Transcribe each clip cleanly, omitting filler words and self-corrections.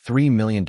$3 million?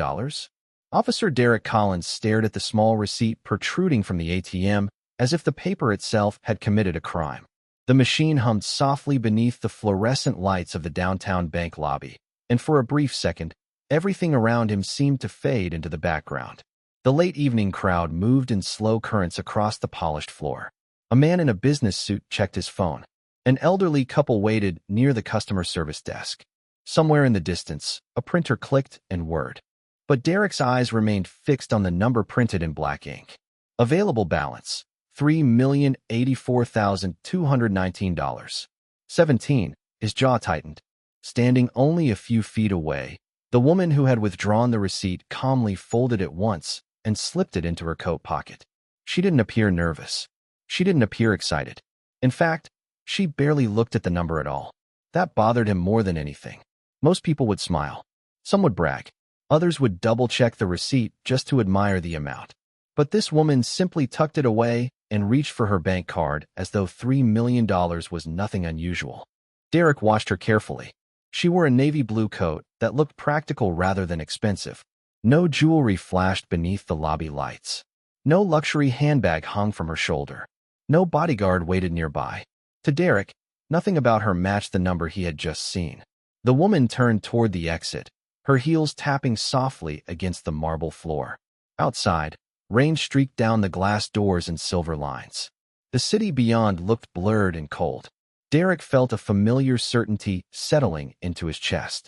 Officer Derek Collins stared at the small receipt protruding from the ATM as if the paper itself had committed a crime. The machine hummed softly beneath the fluorescent lights of the downtown bank lobby, and for a brief second, everything around him seemed to fade into the background. The late evening crowd moved in slow currents across the polished floor. A man in a business suit checked his phone. An elderly couple waited near the customer service desk. Somewhere in the distance, a printer clicked and whirred. But Derek's eyes remained fixed on the number printed in black ink. Available balance, $3,084,219.17. His jaw tightened. Standing only a few feet away, the woman who had withdrawn the receipt calmly folded it once and slipped it into her coat pocket. She didn't appear nervous. She didn't appear excited. In fact, she barely looked at the number at all. That bothered him more than anything. Most people would smile. Some would brag. Others would double-check the receipt just to admire the amount. But this woman simply tucked it away and reached for her bank card as though $3 million was nothing unusual. Derek watched her carefully. She wore a navy blue coat that looked practical rather than expensive. No jewelry flashed beneath the lobby lights. No luxury handbag hung from her shoulder. No bodyguard waited nearby. To Derek, nothing about her matched the number he had just seen. The woman turned toward the exit, her heels tapping softly against the marble floor. Outside, rain streaked down the glass doors in silver lines. The city beyond looked blurred and cold. Derek felt a familiar certainty settling into his chest.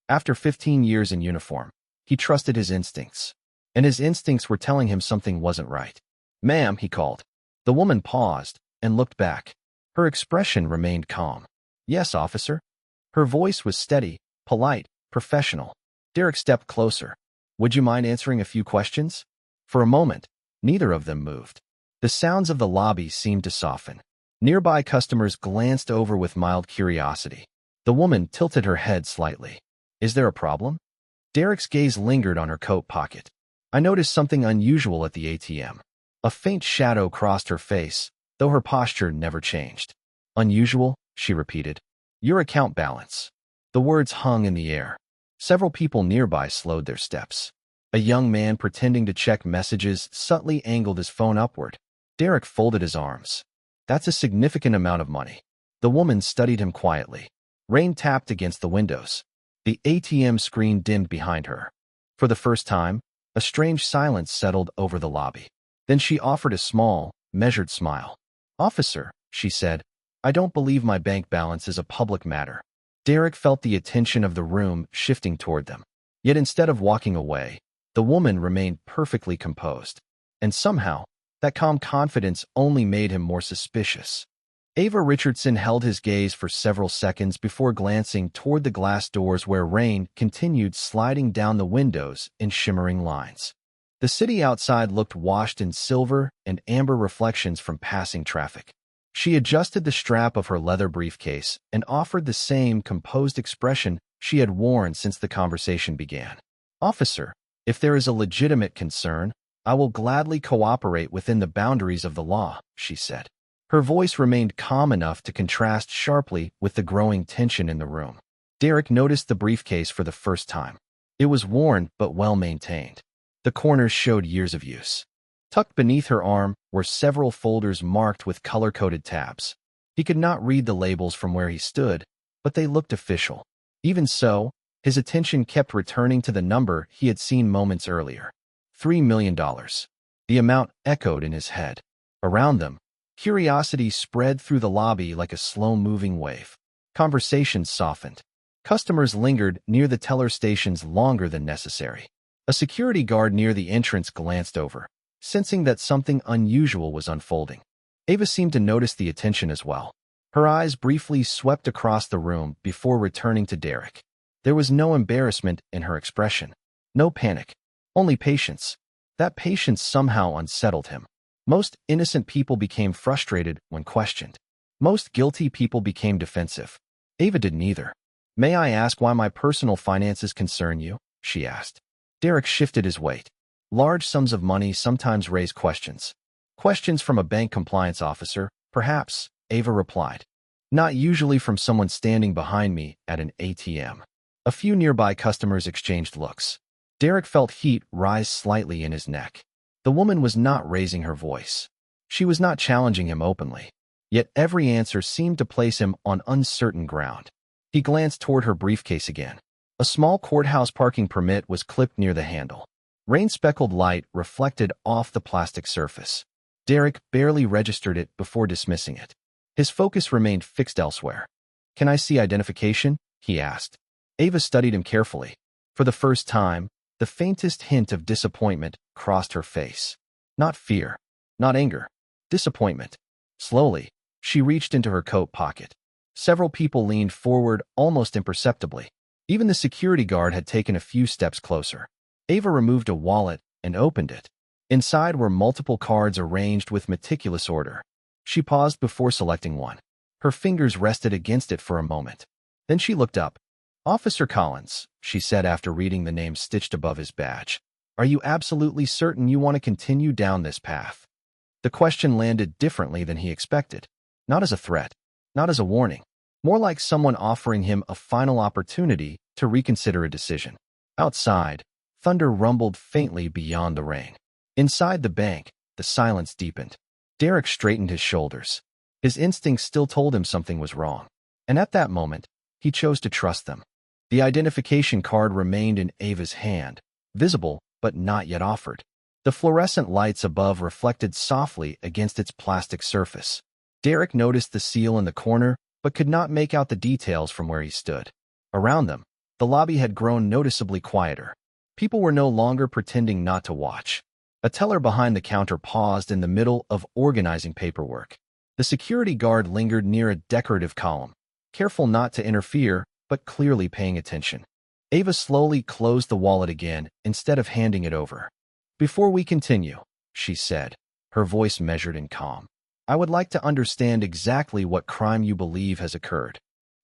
After 15 years in uniform, he trusted his instincts. And his instincts were telling him something wasn't right. "Ma'am," he called. The woman paused and looked back. Her expression remained calm. "Yes, officer." Her voice was steady, polite, professional. Derek stepped closer. "Would you mind answering a few questions?" For a moment, neither of them moved. The sounds of the lobby seemed to soften. Nearby customers glanced over with mild curiosity. The woman tilted her head slightly. "Is there a problem?" Derek's gaze lingered on her coat pocket. "I noticed something unusual at the ATM." A faint shadow crossed her face, though her posture never changed. "Unusual?" she repeated. "Your account balance." The words hung in the air. Several people nearby slowed their steps. A young man pretending to check messages subtly angled his phone upward. Derek folded his arms. "That's a significant amount of money." The woman studied him quietly. Rain tapped against the windows. The ATM screen dimmed behind her. For the first time, a strange silence settled over the lobby. Then she offered a small, measured smile. "Officer," she said, "I don't believe my bank balance is a public matter." Derek felt the attention of the room shifting toward them. Yet instead of walking away, the woman remained perfectly composed. And somehow, that calm confidence only made him more suspicious. Ava Richardson held his gaze for several seconds before glancing toward the glass doors where rain continued sliding down the windows in shimmering lines. The city outside looked washed in silver and amber reflections from passing traffic. She adjusted the strap of her leather briefcase and offered the same composed expression she had worn since the conversation began. "Officer, if there is a legitimate concern, I will gladly cooperate within the boundaries of the law," she said. Her voice remained calm enough to contrast sharply with the growing tension in the room. Derek noticed the briefcase for the first time. It was worn but well-maintained. The corners showed years of use. Tucked beneath her arm were several folders marked with color-coded tabs. He could not read the labels from where he stood, but they looked official. Even so, his attention kept returning to the number he had seen moments earlier. $3 million. The amount echoed in his head. Around them, curiosity spread through the lobby like a slow-moving wave. Conversations softened. Customers lingered near the teller stations longer than necessary. A security guard near the entrance glanced over, sensing that something unusual was unfolding. Ava seemed to notice the attention as well. Her eyes briefly swept across the room before returning to Derek. There was no embarrassment in her expression. No panic. Only patience. That patience somehow unsettled him. Most innocent people became frustrated when questioned. Most guilty people became defensive. Ava did neither. "May I ask why my personal finances concern you?" she asked. Derek shifted his weight. Large sums of money sometimes raise questions. "Questions from a bank compliance officer, perhaps," Ava replied. "Not usually from someone standing behind me at an ATM." A few nearby customers exchanged looks. Derek felt heat rise slightly in his neck. The woman was not raising her voice. She was not challenging him openly. Yet every answer seemed to place him on uncertain ground. He glanced toward her briefcase again. A small courthouse parking permit was clipped near the handle. Rain-speckled light reflected off the plastic surface. Derek barely registered it before dismissing it. His focus remained fixed elsewhere. "Can I see identification?" he asked. Ava studied him carefully. For the first time, the faintest hint of disappointment crossed her face. Not fear, not anger, disappointment. Slowly, she reached into her coat pocket. Several people leaned forward almost imperceptibly. Even the security guard had taken a few steps closer. Ava removed a wallet and opened it. Inside were multiple cards arranged with meticulous order. She paused before selecting one. Her fingers rested against it for a moment. Then she looked up. "Officer Collins," she said after reading the name stitched above his badge. "Are you absolutely certain you want to continue down this path?" The question landed differently than he expected. Not as a threat, not as a warning. More like someone offering him a final opportunity to reconsider a decision. Outside, thunder rumbled faintly beyond the rain. Inside the bank, the silence deepened. Derek straightened his shoulders. His instincts still told him something was wrong. And at that moment, he chose to trust them. The identification card remained in Ava's hand, visible but not yet offered. The fluorescent lights above reflected softly against its plastic surface. Derek noticed the seal in the corner, but could not make out the details from where he stood. Around them, the lobby had grown noticeably quieter. People were no longer pretending not to watch. A teller behind the counter paused in the middle of organizing paperwork. The security guard lingered near a decorative column, careful not to interfere, but clearly paying attention. Ava slowly closed the wallet again instead of handing it over. "Before we continue," she said, her voice measured and calm, "I would like to understand exactly what crime you believe has occurred."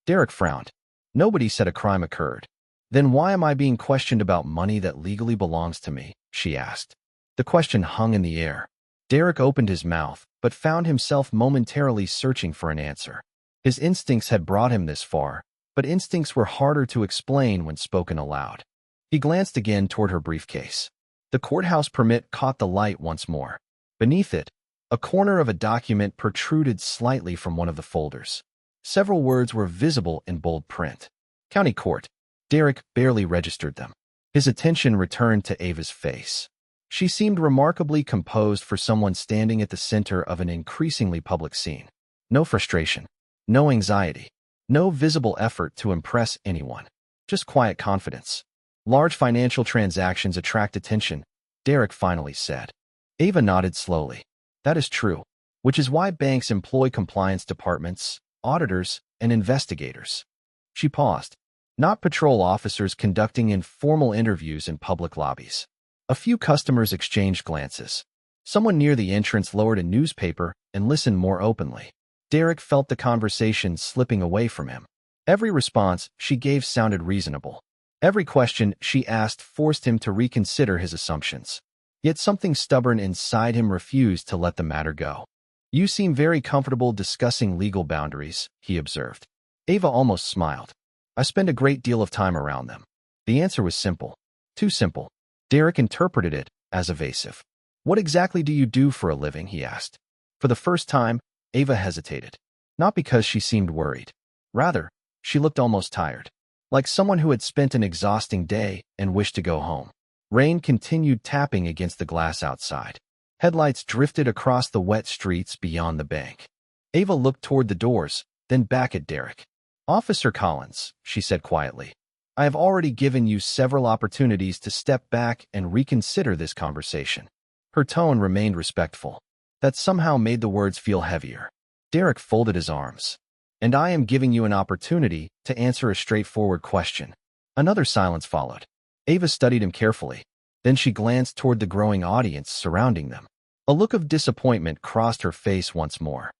Derek frowned. "Nobody said a crime occurred." "Then why am I being questioned about money that legally belongs to me?" she asked. The question hung in the air. Derek opened his mouth, but found himself momentarily searching for an answer. His instincts had brought him this far, but instincts were harder to explain when spoken aloud. He glanced again toward her briefcase. The courthouse permit caught the light once more. Beneath it, a corner of a document protruded slightly from one of the folders. Several words were visible in bold print. "County Court." Derek barely registered them. His attention returned to Ava's face. She seemed remarkably composed for someone standing at the center of an increasingly public scene. No frustration, no anxiety, no visible effort to impress anyone. Just quiet confidence. "Large financial transactions attract attention," Derek finally said. Ava nodded slowly. "That is true, which is why banks employ compliance departments, auditors, and investigators." She paused. Not patrol officers conducting informal interviews in public lobbies. A few customers exchanged glances. Someone near the entrance lowered a newspaper and listened more openly. Derek felt the conversation slipping away from him. Every response she gave sounded reasonable. Every question she asked forced him to reconsider his assumptions. Yet something stubborn inside him refused to let the matter go. "You seem very comfortable discussing legal boundaries," he observed. Ava almost smiled. "I spend a great deal of time around them." The answer was simple. Too simple. Derek interpreted it as evasive. "What exactly do you do for a living?" he asked. For the first time, Ava hesitated. Not because she seemed worried. Rather, she looked almost tired. Like someone who had spent an exhausting day and wished to go home. Rain continued tapping against the glass outside. Headlights drifted across the wet streets beyond the bank. Ava looked toward the doors, then back at Derek. "Officer Collins," she said quietly, "I have already given you several opportunities to step back and reconsider this conversation." Her tone remained respectful. That somehow made the words feel heavier. Derek folded his arms. "And I am giving you an opportunity to answer a straightforward question." Another silence followed. Ava studied him carefully. Then she glanced toward the growing audience surrounding them. A look of disappointment crossed her face once more.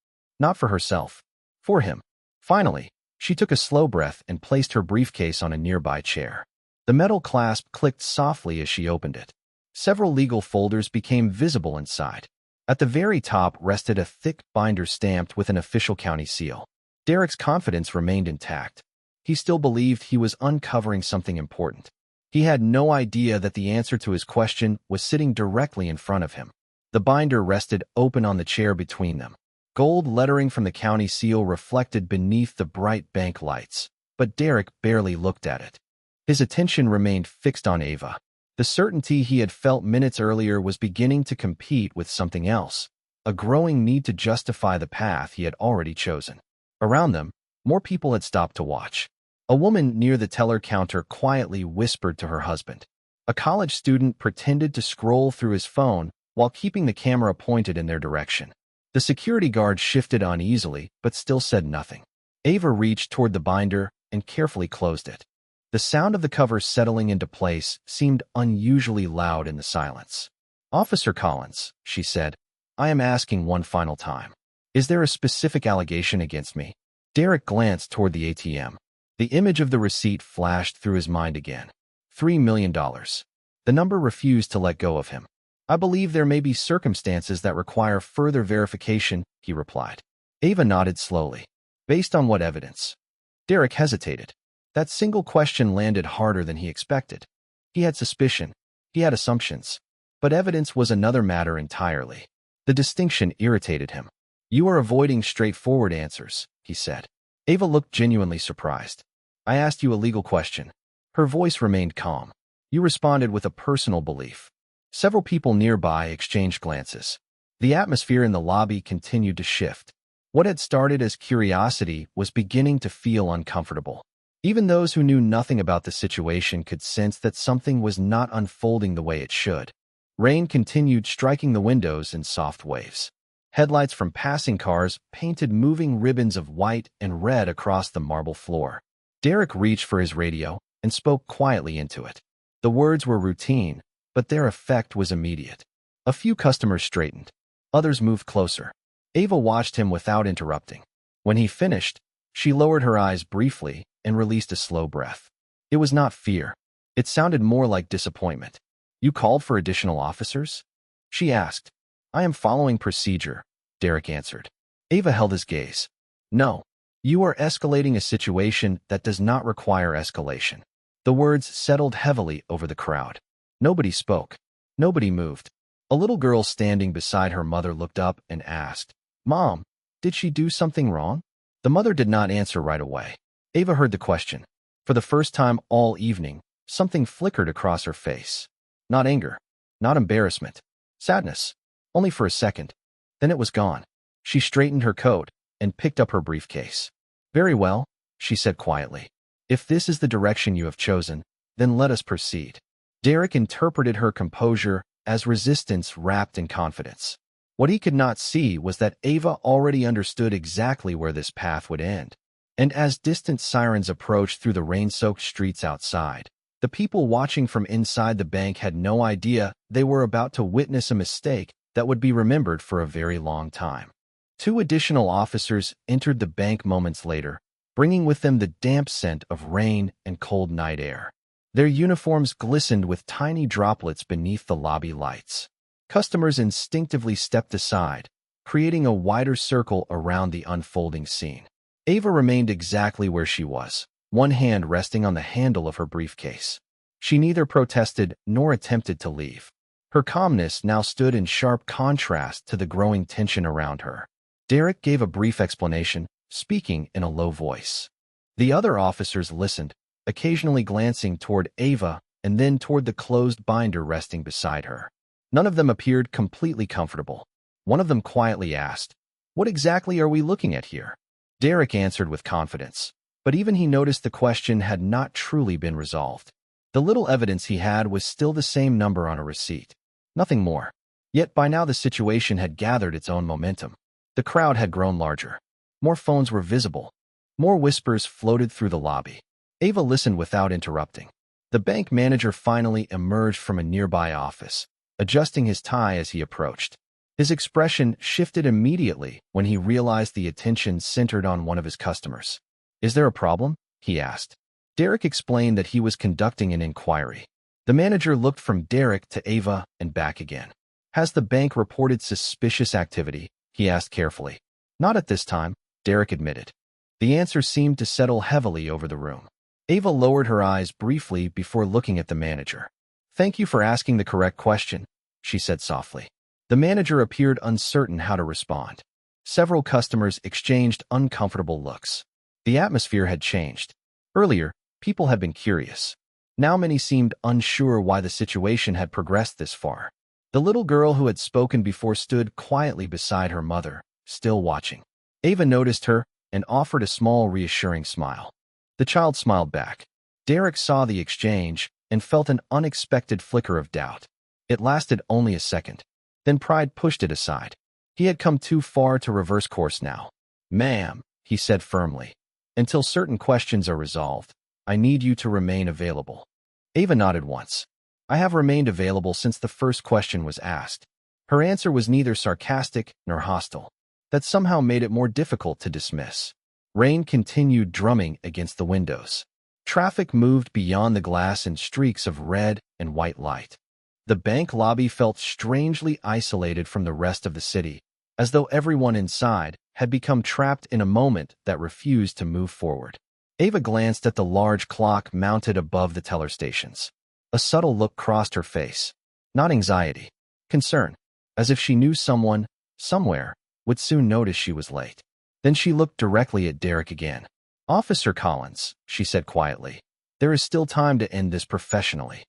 Not for herself. For him. Finally, she took a slow breath and placed her briefcase on a nearby chair. The metal clasp clicked softly as she opened it. Several legal folders became visible inside. At the very top rested a thick binder stamped with an official county seal. Derek's confidence remained intact. He still believed he was uncovering something important. He had no idea that the answer to his question was sitting directly in front of him. The binder rested open on the chair between them. Gold lettering from the county seal reflected beneath the bright bank lights, but Derek barely looked at it. His attention remained fixed on Ava. The certainty he had felt minutes earlier was beginning to compete with something else, a growing need to justify the path he had already chosen. Around them, more people had stopped to watch. A woman near the teller counter quietly whispered to her husband. A college student pretended to scroll through his phone while keeping the camera pointed in their direction. The security guard shifted uneasily, but still said nothing. Ava reached toward the binder and carefully closed it. The sound of the cover settling into place seemed unusually loud in the silence. "Officer Collins," she said, "I am asking one final time. Is there a specific allegation against me?" Derek glanced toward the ATM. The image of the receipt flashed through his mind again. $3 million. The number refused to let go of him. "I believe there may be circumstances that require further verification," he replied. Ava nodded slowly. "Based on what evidence?" Derek hesitated. That single question landed harder than he expected. He had suspicion. He had assumptions. But evidence was another matter entirely. The distinction irritated him. "You are avoiding straightforward answers," he said. Ava looked genuinely surprised. "I asked you a legal question." Her voice remained calm. "You responded with a personal belief." Several people nearby exchanged glances. The atmosphere in the lobby continued to shift. What had started as curiosity was beginning to feel uncomfortable. Even those who knew nothing about the situation could sense that something was not unfolding the way it should. Rain continued striking the windows in soft waves. Headlights from passing cars painted moving ribbons of white and red across the marble floor. Derek reached for his radio and spoke quietly into it. The words were routine, but their effect was immediate. A few customers straightened. Others moved closer. Ava watched him without interrupting. When he finished, she lowered her eyes briefly and released a slow breath. It was not fear. It sounded more like disappointment. "You called for additional officers?" she asked. "I am following procedure," Derek answered. Ava held his gaze. "No. You are escalating a situation that does not require escalation." The words settled heavily over the crowd. Nobody spoke. Nobody moved. A little girl standing beside her mother looked up and asked, "Mom, did she do something wrong?" The mother did not answer right away. Ava heard the question. For the first time all evening, something flickered across her face. Not anger. Not embarrassment. Sadness. Only for a second. Then it was gone. She straightened her coat and picked up her briefcase. "Very well," she said quietly. "If this is the direction you have chosen, then let us proceed." Derek interpreted her composure as resistance wrapped in confidence. What he could not see was that Ava already understood exactly where this path would end. And as distant sirens approached through the rain-soaked streets outside, the people watching from inside the bank had no idea they were about to witness a mistake that would be remembered for a very long time. 2 additional officers entered the bank moments later, bringing with them the damp scent of rain and cold night air. Their uniforms glistened with tiny droplets beneath the lobby lights. Customers instinctively stepped aside, creating a wider circle around the unfolding scene. Ava remained exactly where she was, one hand resting on the handle of her briefcase. She neither protested nor attempted to leave. Her calmness now stood in sharp contrast to the growing tension around her. Derek gave a brief explanation, speaking in a low voice. The other officers listened, occasionally glancing toward Ava and then toward the closed binder resting beside her. None of them appeared completely comfortable. One of them quietly asked, "What exactly are we looking at here?" Derek answered with confidence, but even he noticed the question had not truly been resolved. The little evidence he had was still the same number on a receipt. Nothing more. Yet by now the situation had gathered its own momentum. The crowd had grown larger. More phones were visible. More whispers floated through the lobby. Ava listened without interrupting. The bank manager finally emerged from a nearby office, adjusting his tie as he approached. His expression shifted immediately when he realized the attention centered on one of his customers. "Is there a problem?" he asked. Derek explained that he was conducting an inquiry. The manager looked from Derek to Ava and back again. "Has the bank reported suspicious activity?" he asked carefully. "Not at this time," Derek admitted. The answer seemed to settle heavily over the room. Ava lowered her eyes briefly before looking at the manager. "Thank you for asking the correct question," she said softly. The manager appeared uncertain how to respond. Several customers exchanged uncomfortable looks. The atmosphere had changed. Earlier, people had been curious. Now many seemed unsure why the situation had progressed this far. The little girl who had spoken before stood quietly beside her mother, still watching. Ava noticed her and offered a small, reassuring smile. The child smiled back. Derek saw the exchange and felt an unexpected flicker of doubt. It lasted only a second. Then pride pushed it aside. He had come too far to reverse course now. "Ma'am," he said firmly, "until certain questions are resolved, I need you to remain available." Ava nodded once. "I have remained available since the first question was asked." Her answer was neither sarcastic nor hostile. That somehow made it more difficult to dismiss. Rain continued drumming against the windows. Traffic moved beyond the glass in streaks of red and white light. The bank lobby felt strangely isolated from the rest of the city, as though everyone inside had become trapped in a moment that refused to move forward. Ava glanced at the large clock mounted above the teller stations. A subtle look crossed her face. Not anxiety, concern, as if she knew someone, somewhere, would soon notice she was late. Then she looked directly at Derek again. "Officer Collins," she said quietly, "there is still time to end this professionally."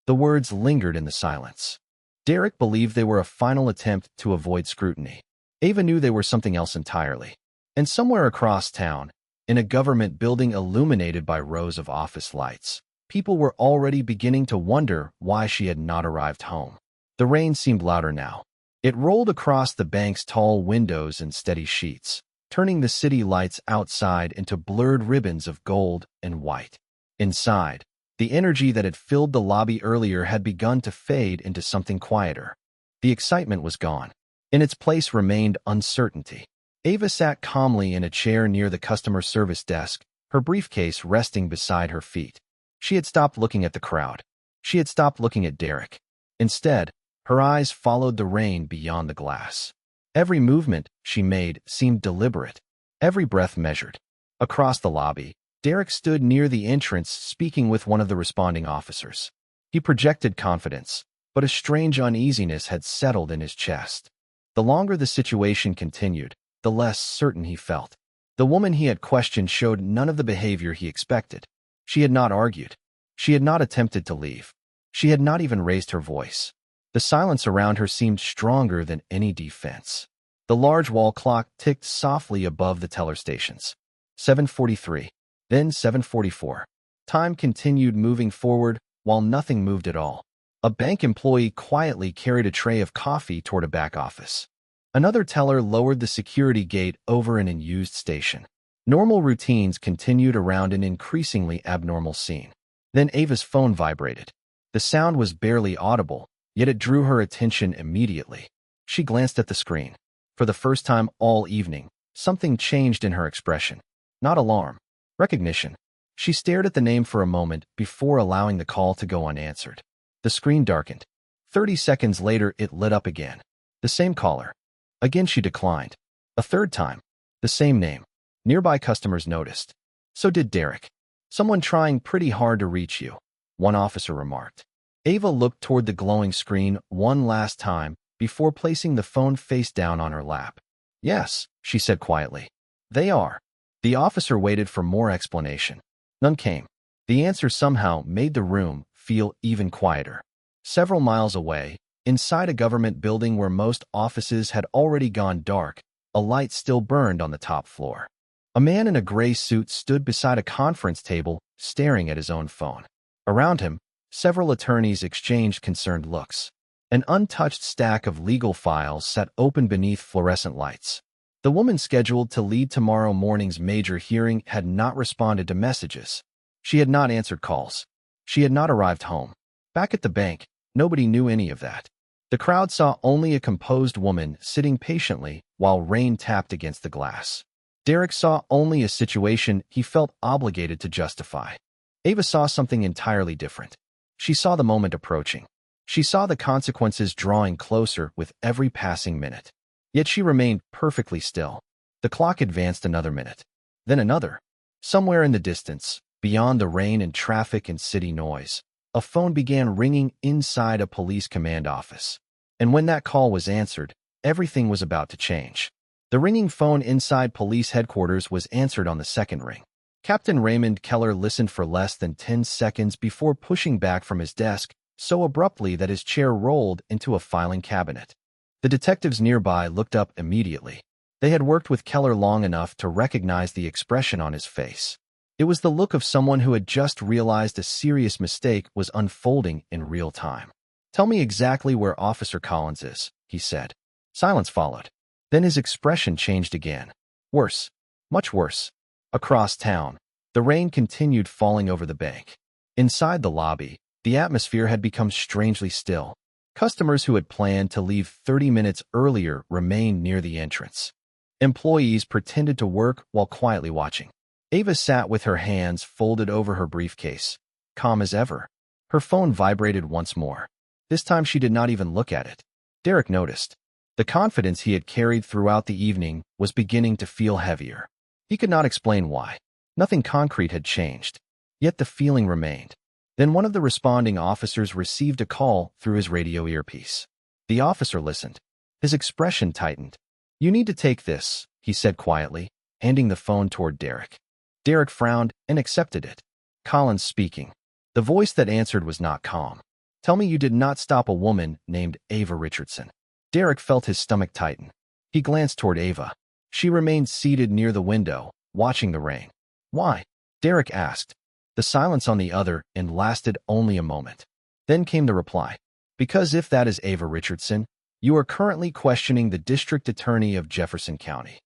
The words lingered in the silence. Derek believed they were a final attempt to avoid scrutiny. Ava knew they were something else entirely. And somewhere across town, in a government building illuminated by rows of office lights, people were already beginning to wonder why she had not arrived home. The rain seemed louder now. It rolled across the bank's tall windows in steady sheets, turning the city lights outside into blurred ribbons of gold and white. Inside, the energy that had filled the lobby earlier had begun to fade into something quieter. The excitement was gone. In its place remained uncertainty. Ava sat calmly in a chair near the customer service desk, her briefcase resting beside her feet. She had stopped looking at the crowd. She had stopped looking at Derek. Instead, her eyes followed the rain beyond the glass. Every movement she made seemed deliberate, every breath measured. Across the lobby, Derek stood near the entrance speaking with one of the responding officers. He projected confidence, but a strange uneasiness had settled in his chest. The longer the situation continued, the less certain he felt. The woman he had questioned showed none of the behavior he expected. She had not argued. She had not attempted to leave. She had not even raised her voice. The silence around her seemed stronger than any defense. The large wall clock ticked softly above the teller stations. 7:43. Then 7:44. Time continued moving forward while nothing moved at all. A bank employee quietly carried a tray of coffee toward a back office. Another teller lowered the security gate over an unused station. Normal routines continued around an increasingly abnormal scene. Then Ava's phone vibrated. The sound was barely audible, yet it drew her attention immediately. She glanced at the screen. For the first time all evening, something changed in her expression. Not alarm. Recognition. She stared at the name for a moment before allowing the call to go unanswered. The screen darkened. 30 seconds later, it lit up again. The same caller. Again she declined. A third time. The same name. Nearby customers noticed. "So did Derek. Someone trying pretty hard to reach you," one officer remarked. Ava looked toward the glowing screen one last time before placing the phone face down on her lap. "Yes," she said quietly. "They are." The officer waited for more explanation. None came. The answer somehow made the room feel even quieter. Several miles away, inside a government building where most offices had already gone dark, a light still burned on the top floor. A man in a gray suit stood beside a conference table, staring at his own phone. Around him, several attorneys exchanged concerned looks. An untouched stack of legal files sat open beneath fluorescent lights. The woman scheduled to lead tomorrow morning's major hearing had not responded to messages. She had not answered calls. She had not arrived home. Back at the bank, nobody knew any of that. The crowd saw only a composed woman sitting patiently while rain tapped against the glass. Derek saw only a situation he felt obligated to justify. Ava saw something entirely different. She saw the moment approaching. She saw the consequences drawing closer with every passing minute. Yet she remained perfectly still. The clock advanced another minute. Then another. Somewhere in the distance, beyond the rain and traffic and city noise, a phone began ringing inside a police command office. And when that call was answered, everything was about to change. The ringing phone inside police headquarters was answered on the second ring. Captain Raymond Keller listened for less than 10 seconds before pushing back from his desk so abruptly that his chair rolled into a filing cabinet. The detectives nearby looked up immediately. They had worked with Keller long enough to recognize the expression on his face. It was the look of someone who had just realized a serious mistake was unfolding in real time. "Tell me exactly where Officer Collins is," he said. Silence followed. Then his expression changed again. Worse. Much worse. Across town, the rain continued falling over the bank. Inside the lobby, the atmosphere had become strangely still. Customers who had planned to leave 30 minutes earlier remained near the entrance. Employees pretended to work while quietly watching. Ava sat with her hands folded over her briefcase, calm as ever. Her phone vibrated once more. This time she did not even look at it. Derek noticed. The confidence he had carried throughout the evening was beginning to feel heavier. He could not explain why. Nothing concrete had changed, yet the feeling remained. Then one of the responding officers received a call through his radio earpiece. The officer listened. His expression tightened. "You need to take this," he said quietly, handing the phone toward Derek. Derek frowned and accepted it. Collins speaking. The voice that answered was not calm. "Tell me you did not stop a woman named Ava Richardson." Derek felt his stomach tighten. He glanced toward Ava. She remained seated near the window, watching the rain. "Why?" Derek asked. The silence on the other end lasted only a moment. Then came the reply. "Because if that is Ava Richardson, you are currently questioning the district attorney of Jefferson County."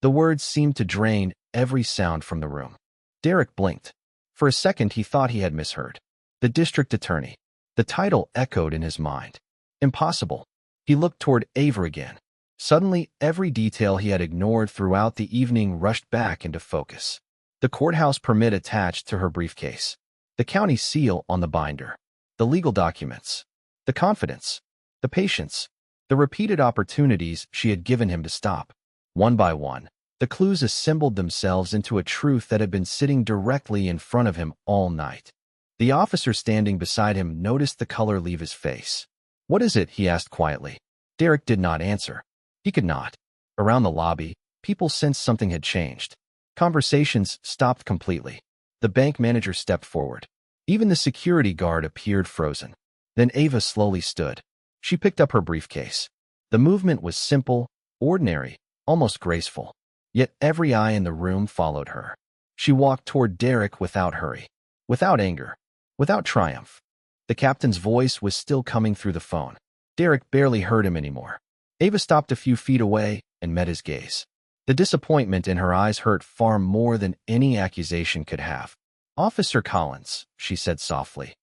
The words seemed to drain every sound from the room. Derek blinked. For a second he thought he had misheard. The district attorney. The title echoed in his mind. Impossible. He looked toward Ava again. Suddenly, every detail he had ignored throughout the evening rushed back into focus. The courthouse permit attached to her briefcase. The county seal on the binder. The legal documents. The confidence. The patience. The repeated opportunities she had given him to stop. One by one, the clues assembled themselves into a truth that had been sitting directly in front of him all night. The officer standing beside him noticed the color leave his face. "What is it?" he asked quietly. Derek did not answer. He could not. Around the lobby, people sensed something had changed. Conversations stopped completely. The bank manager stepped forward. Even the security guard appeared frozen. Then Ava slowly stood. She picked up her briefcase. The movement was simple, ordinary, almost graceful. Yet every eye in the room followed her. She walked toward Derek without hurry, without anger, without triumph. The captain's voice was still coming through the phone. Derek barely heard him anymore. Ava stopped a few feet away and met his gaze. The disappointment in her eyes hurt far more than any accusation could have. "Officer Collins," she said softly,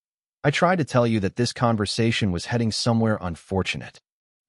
"I tried to tell you that this conversation was heading somewhere unfortunate."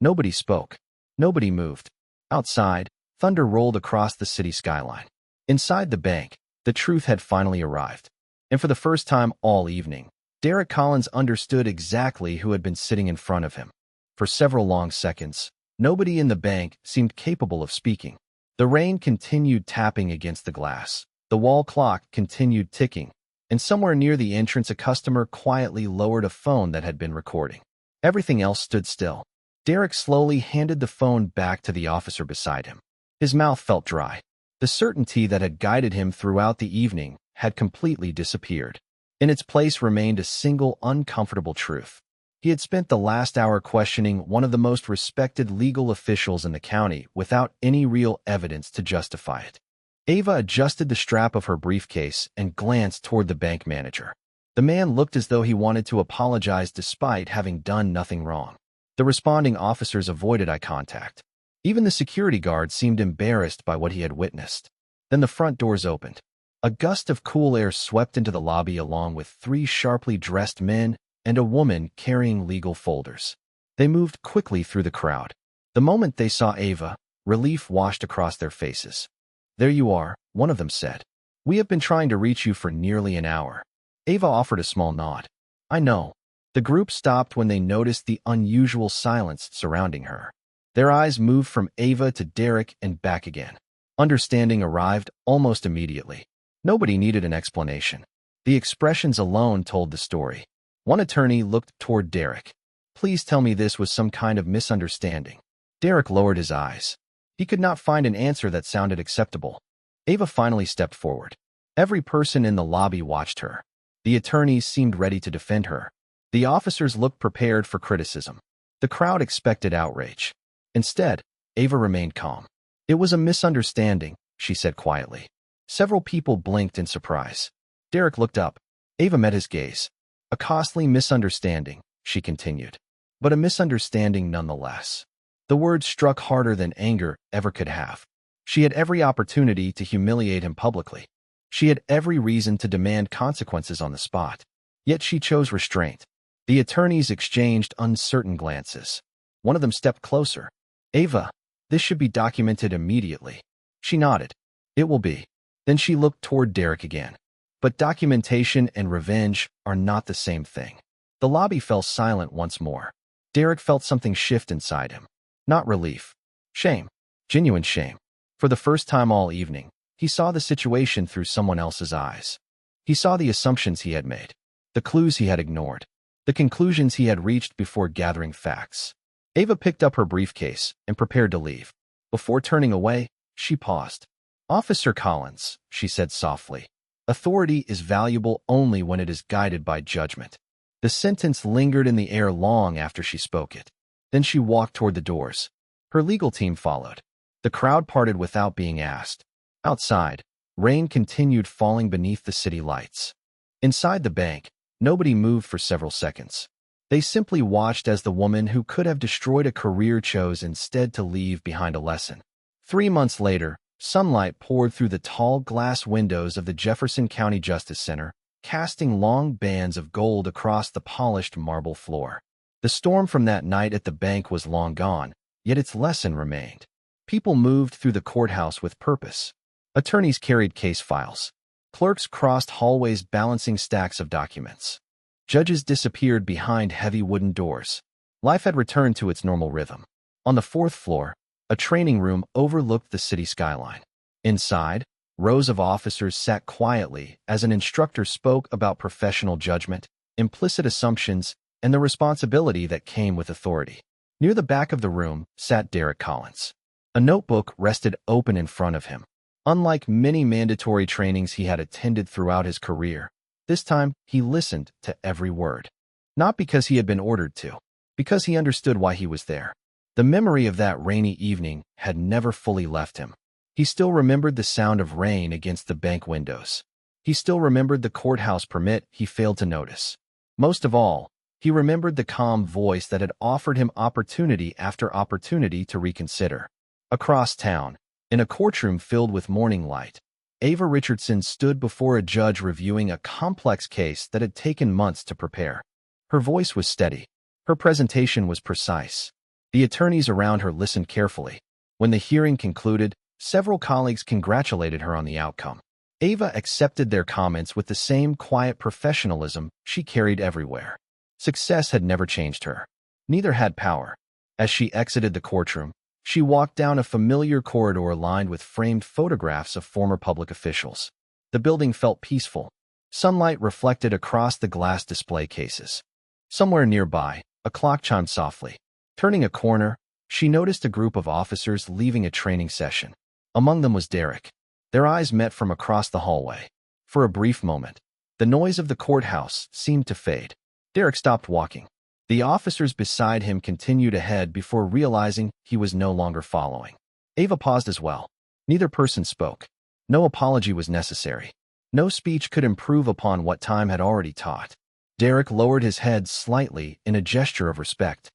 Nobody spoke. Nobody moved. Outside, thunder rolled across the city skyline. Inside the bank, the truth had finally arrived. And for the first time all evening, Derek Collins understood exactly who had been sitting in front of him. For several long seconds, nobody in the bank seemed capable of speaking. The rain continued tapping against the glass. The wall clock continued ticking, and somewhere near the entrance a customer quietly lowered a phone that had been recording. Everything else stood still. Derek slowly handed the phone back to the officer beside him. His mouth felt dry. The certainty that had guided him throughout the evening had completely disappeared. In its place remained a single uncomfortable truth. He had spent the last hour questioning one of the most respected legal officials in the county without any real evidence to justify it. Ava adjusted the strap of her briefcase and glanced toward the bank manager. The man looked as though he wanted to apologize despite having done nothing wrong. The responding officers avoided eye contact. Even the security guard seemed embarrassed by what he had witnessed. Then the front doors opened. A gust of cool air swept into the lobby along with 3 sharply dressed men and a woman carrying legal folders. They moved quickly through the crowd. The moment they saw Ava, relief washed across their faces. "There you are," one of them said. "We have been trying to reach you for nearly an hour." Ava offered a small nod. "I know." The group stopped when they noticed the unusual silence surrounding her. Their eyes moved from Ava to Derek and back again. Understanding arrived almost immediately. Nobody needed an explanation. The expressions alone told the story. One attorney looked toward Derek. Please tell me this was some kind of misunderstanding. Derek lowered his eyes. He could not find an answer that sounded acceptable. Ava finally stepped forward. Every person in the lobby watched her. The attorneys seemed ready to defend her. The officers looked prepared for criticism. The crowd expected outrage. Instead, Ava remained calm. It was a misunderstanding, she said quietly. Several people blinked in surprise. Derek looked up. Ava met his gaze. A costly misunderstanding, she continued. But a misunderstanding nonetheless. The words struck harder than anger ever could have. She had every opportunity to humiliate him publicly. She had every reason to demand consequences on the spot. Yet she chose restraint. The attorneys exchanged uncertain glances. One of them stepped closer. Ava, this should be documented immediately. She nodded. It will be. Then she looked toward Derek again. But documentation and revenge are not the same thing. The lobby fell silent once more. Derek felt something shift inside him. Not relief. Shame. Genuine shame. For the first time all evening, he saw the situation through someone else's eyes. He saw the assumptions he had made, the clues he had ignored, the conclusions he had reached before gathering facts. Ava picked up her briefcase and prepared to leave. Before turning away, she paused. Officer Collins, she said softly, authority is valuable only when it is guided by judgment. The sentence lingered in the air long after she spoke it. Then she walked toward the doors. Her legal team followed. The crowd parted without being asked. Outside, rain continued falling beneath the city lights. Inside the bank, nobody moved for several seconds. They simply watched as the woman who could have destroyed a career chose instead to leave behind a lesson. 3 months later, sunlight poured through the tall glass windows of the Jefferson County Justice Center, casting long bands of gold across the polished marble floor. The storm from that night at the bank was long gone, yet its lesson remained. People moved through the courthouse with purpose. Attorneys carried case files. Clerks crossed hallways balancing stacks of documents. Judges disappeared behind heavy wooden doors. Life had returned to its normal rhythm. On the 4th floor, a training room overlooked the city skyline. Inside, rows of officers sat quietly as an instructor spoke about professional judgment, implicit assumptions, and the responsibility that came with authority. Near the back of the room sat Derek Collins. A notebook rested open in front of him. Unlike many mandatory trainings he had attended throughout his career, this time he listened to every word. Not because he had been ordered to, because he understood why he was there. The memory of that rainy evening had never fully left him. He still remembered the sound of rain against the bank windows. He still remembered the courthouse permit he failed to notice. Most of all, he remembered the calm voice that had offered him opportunity after opportunity to reconsider. Across town, in a courtroom filled with morning light, Ava Richardson stood before a judge reviewing a complex case that had taken months to prepare. Her voice was steady. Her presentation was precise. The attorneys around her listened carefully. When the hearing concluded, several colleagues congratulated her on the outcome. Ava accepted their comments with the same quiet professionalism she carried everywhere. Success had never changed her. Neither had power. As she exited the courtroom, she walked down a familiar corridor lined with framed photographs of former public officials. The building felt peaceful. Sunlight reflected across the glass display cases. Somewhere nearby, a clock chimed softly. Turning a corner, she noticed a group of officers leaving a training session. Among them was Derek. Their eyes met from across the hallway. For a brief moment, the noise of the courthouse seemed to fade. Derek stopped walking. The officers beside him continued ahead before realizing he was no longer following. Ava paused as well. Neither person spoke. No apology was necessary. No speech could improve upon what time had already taught. Derek lowered his head slightly in a gesture of respect.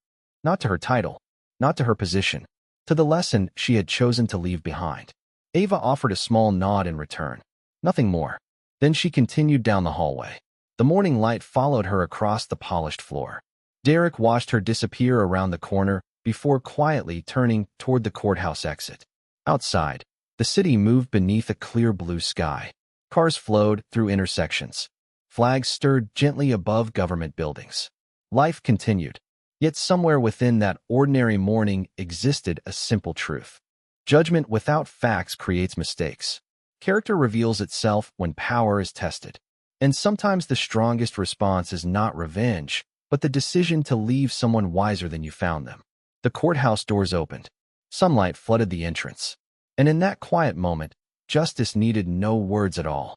Not to her title, not to her position, to the lesson she had chosen to leave behind. Ava offered a small nod in return. Nothing more. Then she continued down the hallway. The morning light followed her across the polished floor. Derek watched her disappear around the corner before quietly turning toward the courthouse exit. Outside, the city moved beneath a clear blue sky. Cars flowed through intersections. Flags stirred gently above government buildings. Life continued. Yet somewhere within that ordinary morning existed a simple truth. Judgment without facts creates mistakes. Character reveals itself when power is tested. And sometimes the strongest response is not revenge, but the decision to leave someone wiser than you found them. The courthouse doors opened. Sunlight flooded the entrance. And in that quiet moment, justice needed no words at all.